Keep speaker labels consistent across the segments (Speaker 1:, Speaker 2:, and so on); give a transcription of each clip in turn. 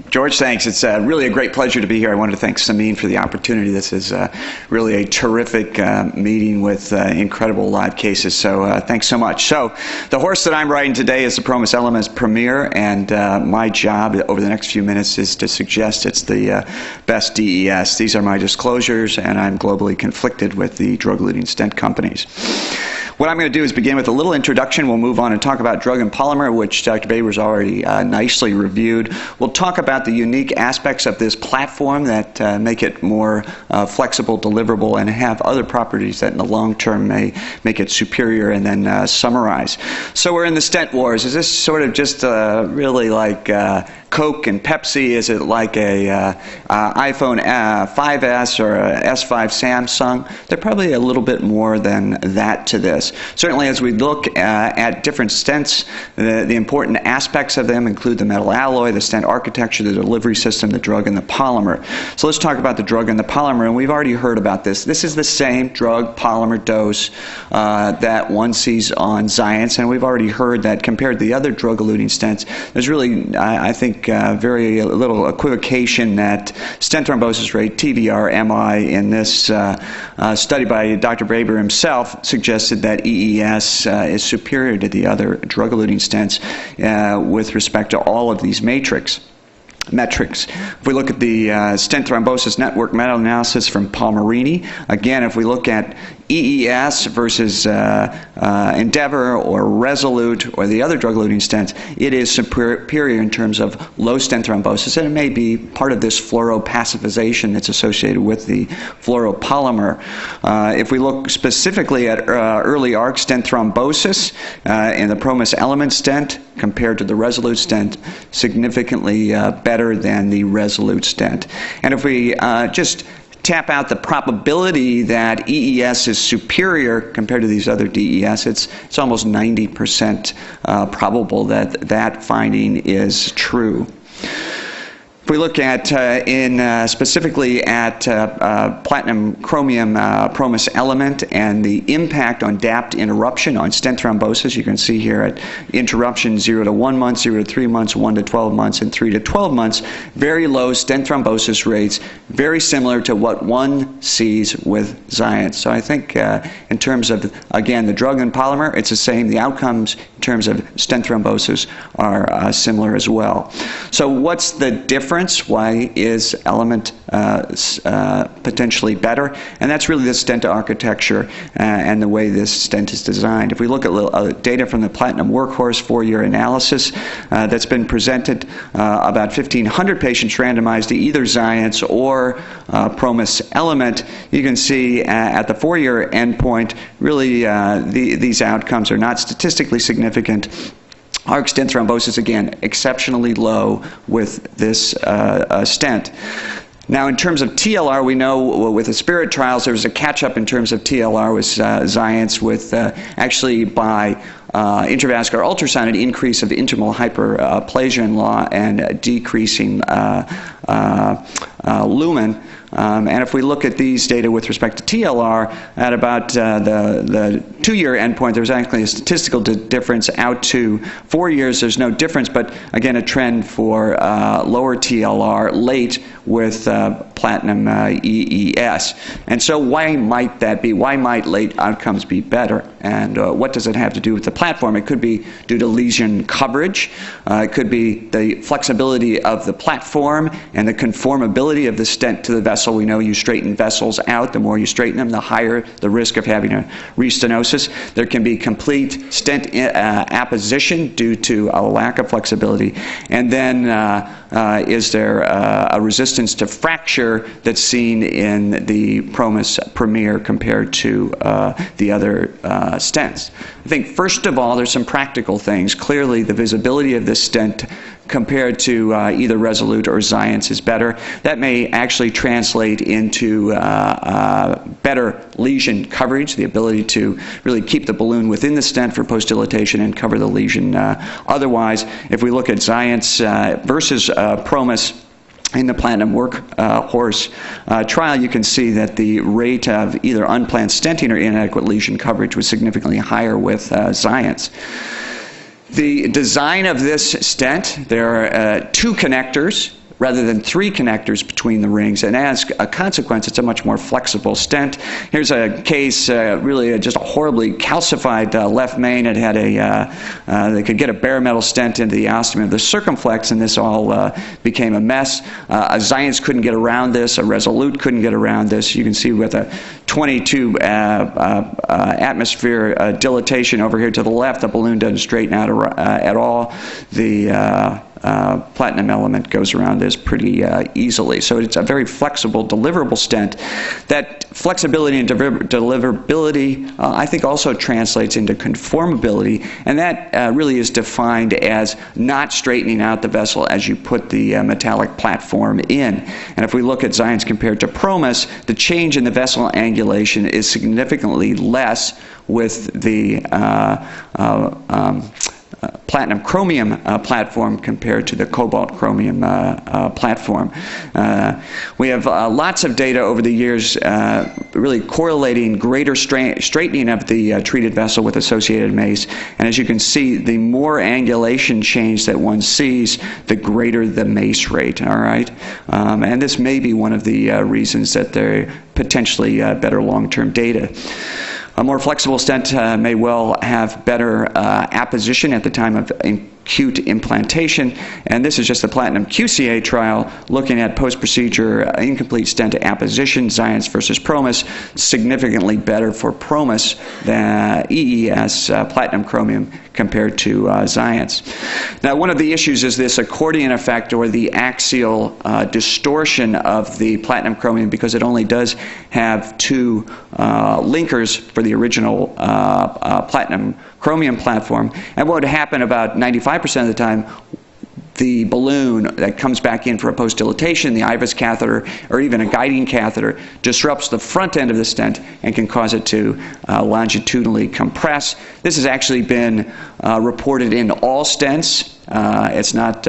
Speaker 1: George, thanks. It's really a great pleasure to be here. I wanted to thank Samin for the opportunity. This is really a terrific meeting with incredible live cases, so thanks so much. So the horse that I'm riding today is the Promus Elements Premier, and my job over the next few minutes is to suggest it's the best DES. These are my disclosures, and I'm globally conflicted with the drug-eluting stent companies. What I'm going to do is begin with a little introduction. We'll move on and talk about drug and polymer, which Dr. Baber's already nicely reviewed. We'll talk about the unique aspects of this platform that make it more flexible, deliverable, and have other properties that in the long term may make it superior, and then summarize. So we're in the stent wars. Is this sort of just really like Coke and Pepsi? Is it like a iPhone 5S or a S5 Samsung? They're probably a little bit more than that to this. Certainly, as we look at different stents, the important aspects of them include the metal alloy, the stent architecture, the delivery system, the drug, and the polymer. So let's talk about the drug and the polymer, and we've already heard about this. This is the same drug polymer dose that one sees on Xience, and we've already heard that compared to the other drug-eluting stents, there's really, I think, very little equivocation that stent thrombosis rate, TVR, MI, in this study by Dr. Baber himself suggested that EES is superior to the other drug-eluting stents with respect to all of these metrics. If we look at the stent thrombosis network meta-analysis from Palmerini, again, if we look at EES versus Endeavor or Resolute or the other drug-eluting stents, it is superior in terms of low stent thrombosis, and it may be part of this fluoropacifization that's associated with the fluoropolymer. If we look specifically at early arc stent thrombosis in the Promus Element stent compared to the Resolute stent, significantly better than the Resolute stent. And if we just tap out the probability that EES is superior compared to these other DES, it's almost 90% probable that that finding is true. If we look at specifically at platinum chromium Promus element and the impact on DAPT interruption on stent thrombosis, you can see here at interruption 0 to 1 month, 0 to 3 months, 1 to 12 months, and 3 to 12 months, very low stent thrombosis rates, very similar to what one sees with Xience. So I think in terms of, again, the drug and polymer, it's the same. The outcomes in terms of stent thrombosis are similar as well. So what's the difference? Why is Element potentially better? And that's really the stent architecture and the way this stent is designed. If we look at data from the Platinum Workhorse 4-year analysis that's been presented, about 1,500 patients randomized to either Xience or Promus Element, you can see at the 4-year endpoint, really these outcomes are not statistically significant. Arc stent thrombosis, again, exceptionally low with this stent. Now, in terms of TLR, we know with the SPIRIT trials, there was a catch-up in terms of TLR with Xience with actually by intravascular ultrasound, an increase of intimal hyperplasia and decreasing lumen. And if we look at these data with respect to TLR, at about the 2-year endpoint, there's actually a statistical difference. Out to 4 years, there's no difference, but again, a trend for lower TLR late with platinum EES. And so why might that be? Why might late outcomes be better? And what does it have to do with the platform? It could be due to lesion coverage. It could be the flexibility of the platform and the conformability of the stent to the vessel. We know you straighten vessels out. The more you straighten them, the higher the risk of having a restenosis. There can be complete stent apposition due to a lack of flexibility. And then is there a resistance to fracture that's seen in the Promus Premier compared to the other stents? I think, first of all, there's some practical things. Clearly, the visibility of this stent compared to either Resolute or Xience is better. That may actually translate into better lesion coverage, the ability to really keep the balloon within the stent for post-dilatation and cover the lesion. Otherwise, if we look at Xience versus Promus, in the Platinum Workhorse trial, you can see that the rate of either unplanned stenting or inadequate lesion coverage was significantly higher with Xience. The design of this stent, there are 2 connectors rather than 3 connectors between the rings, and as a consequence, it's a much more flexible stent. Here's a case, really just a horribly calcified left main. It had they could get a bare metal stent into the ostomy of the circumflex, and this all became a mess. A Xience couldn't get around this. A Resolute couldn't get around this. You can see with a 22 atmosphere dilatation over here to the left, the balloon doesn't straighten out at all. The platinum element goes around this pretty easily. So it's a very flexible, deliverable stent. That flexibility and deliverability, I think, also translates into conformability, and that really is defined as not straightening out the vessel as you put the metallic platform in. And if we look at Xience compared to Promus, the change in the vessel angulation is significantly less with the platinum chromium platform compared to the cobalt chromium platform. We have lots of data over the years really correlating greater straightening of the treated vessel with associated MACE, and as you can see, the more angulation change that one sees, the greater the MACE rate, all right? And this may be one of the reasons that there are potentially better long-term data. A more flexible stent may well have better apposition at the time of acute implantation, and this is just the Platinum QCA trial looking at post-procedure incomplete stent apposition, Xience versus Promus, significantly better for Promus than EES, platinum chromium, compared to Xience. Now, one of the issues is this accordion effect, or the axial distortion of the platinum chromium, because it only does have 2 linkers for the original platinum chromium platform. And what would happen about 95% of the time, the balloon that comes back in for a post-dilatation, the IVUS catheter, or even a guiding catheter, disrupts the front end of the stent and can cause it to longitudinally compress. This has actually been reported in all stents. It's not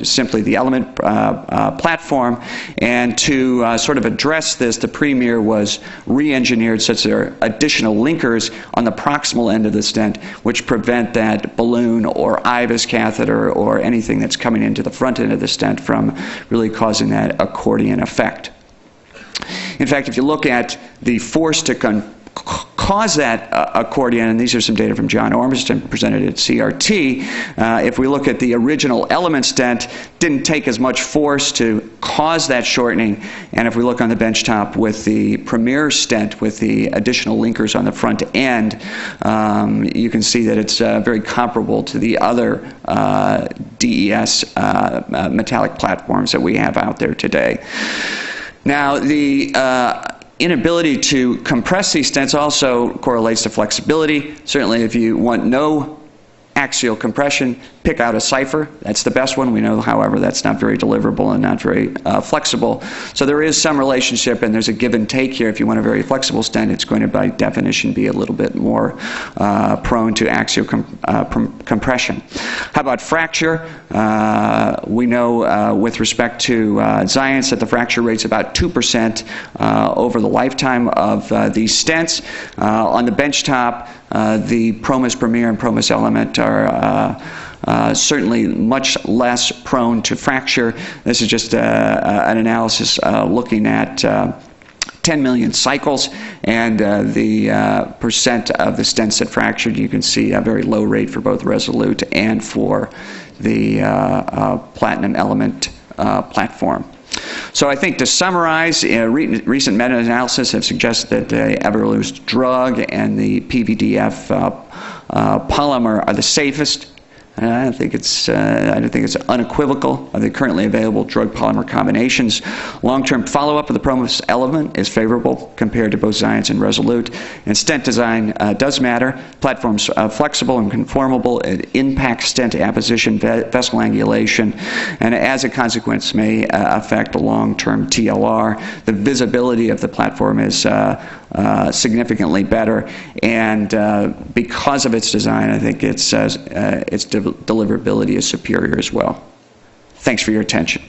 Speaker 1: simply the Element platform. And to sort of address this, the Premier was re-engineered such that there are additional linkers on the proximal end of the stent which prevent that balloon or IVUS catheter or anything that's coming into the front end of the stent from really causing that accordion effect. In fact, if you look at the force to cause that accordion, and these are some data from John Ormiston presented at CRT, if we look at the original Element stent, didn't take as much force to cause that shortening, and if we look on the benchtop with the Premier stent with the additional linkers on the front end, you can see that it's very comparable to the other DES metallic platforms that we have out there today. Now, the inability to compress these stents also correlates to flexibility. Certainly, if you want no axial compression, pick out a cipher. That's the best one. We know, however, that's not very deliverable and not very flexible. So there is some relationship, and there's a give and take here. If you want a very flexible stent, it's going to, by definition, be a little bit more prone to axial compression. How about fracture? We know with respect to Xience that the fracture rate's about 2% over the lifetime of these stents. On the benchtop, the Promus Premier and Promus Element are certainly much less prone to fracture. This is just an analysis looking at 10 million cycles, and the percent of the stents that fractured, you can see a very low rate for both Resolute and for the Platinum Element platform. So I think to summarize, recent meta-analysis have suggested that the Everloose drug and the PVDF polymer are the safest. I don't think it's unequivocal of the currently available drug polymer combinations. Long-term follow-up of the Promus element is favorable compared to both Xience and Resolute. And stent design does matter. Platform's flexible and conformable. It impacts stent apposition, vessel angulation, and as a consequence may affect long-term TLR. The visibility of the platform is significantly better, and because of its design, I think its deliverability is superior as well. Thanks for your attention.